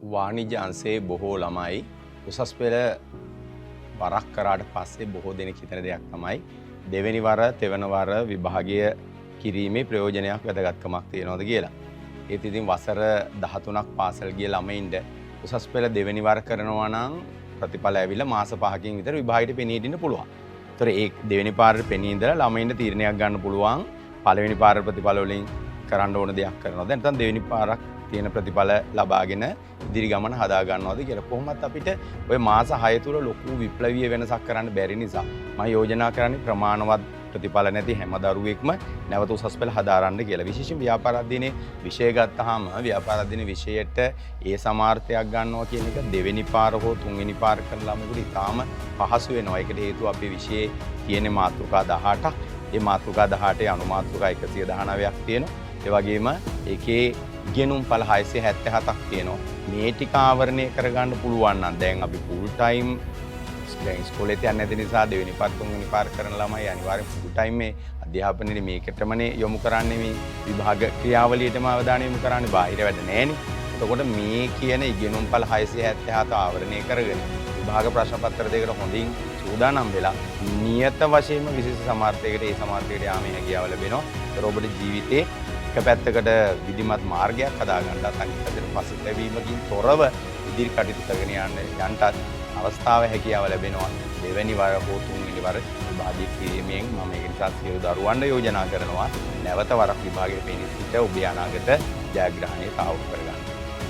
වාණිජ්‍ය අංශයේ බොහෝ ළමයි උසස් පෙළ වරක් කරාට පස්සේ බොහෝ දෙනෙක් හිතන දෙයක් තමයි දෙවෙනි වර තෙවන වර විභාගය කිරීමේ ප්‍රයෝජනයක් වැදගත්කමක් තියෙනවද කියලා. ඒත් ඉතින් වසර 13ක් පාසල් ගිය ළමයින්ට උසස් පෙළ දෙවෙනි වර කරනවා නම් ප්‍රතිඵල ඇවිල්ලා මාස 5කින් විතර විභාගයට පෙනී හිටින්න පුළුවන්. ඒතර ඒ දෙවෙනි පාරේ පෙනී ඉඳලා ළමයින්ට තීරණයක් ගන්න පුළුවන් පළවෙනි පාර ප්‍රතිඵල වලින් කරන්න ඕන දෙයක් කරනවද නැත්නම් දෙවෙනි පාරක් තියෙන ප්‍රතිඵල ලබාගෙන ඉදිරි ගමන හදා ගන්නවද කියලා. කොහොමත් අපිට ওই මාස 6 තුල ලොකු විප්ලවීය වෙනසක් කරන්න බැරි නිසා මම යෝජනා කරන්නේ ප්‍රමාණවත් ප්‍රතිඵල නැති හැම දරුවෙක්ම නැවත උසස් පෙළ හදාරන්න කියලා. විශේෂයෙන් ව්‍යාපාර අධ්‍යයනයේ විෂය ගත්තාම ව්‍යාපාර අධ්‍යයන විෂයට ඒ සමාර්ථයක් ගන්නවා කියන එක දෙවෙනි පාර හෝ තුන්වෙනි පාර කරන ළමයෙකුට ඉතාම පහසු වෙනවා. ඒකට හේතුව අපේ විෂයේ තියෙන මාතෘකා 18ක්. ඒ මාතෘකා 18 අනු මාතෘකා 119ක් තියෙනවා. ඒ වගේම ඒකේ ඉගෙනුම් පළ 677ක් තියෙනවා. මේ ටික ආවරණය කරගන්න පුළුවන් නම් දැන් අපි ෆුල් ටයිම් ඉස්කෝලේ යන්නේ නැති නිසා දෙවෙනි පාර තුන්වෙනි පාර කරන ළමයි අනිවාර්යෙන් ෆුල් ටයිම් මේ අධ්‍යාපනයේ මේකටමනේ යොමු කරන්නේ මේ විභාග ක්‍රියාවලියටම අවධානය යොමු කරන්නේ බාහිර වැඩ නැහෙනේ. එතකොට මේ කියන ඉගෙනුම් පළ 677 ආවරණය කරගෙන විභාග ප්‍රශ්න පත්‍ර දෙකට හොඳින් සූදානම් වෙලා නියත වශයෙන්ම විශේෂ සමාර්ථයකට ඒ සමාර්ථයට යාමේ හැකියාව ලැබෙනවා. ඒතර ඔබට ජීවිතේ එක පැත්තකට විධිමත් මාර්ගයක් හදාගන්නත් අනිත් පැත්තට පසුතැවීමකින් තොරව ඉදිරි කටයුතු කරගෙන යන්නත් අවස්ථාව හැකියාව ලැබෙනවා. දෙවැනි වර හෝ තුන්වෙනි වර විභාගය කිරීමෙන් මම ඒක නිසා සියලු දරුවන්ට යෝජනා කරනවා නැවත වරක් විභාගයේ පෙනී සිට ඔබේ අනාගත ජයග්‍රහණය සාර්ථක කරගන්න.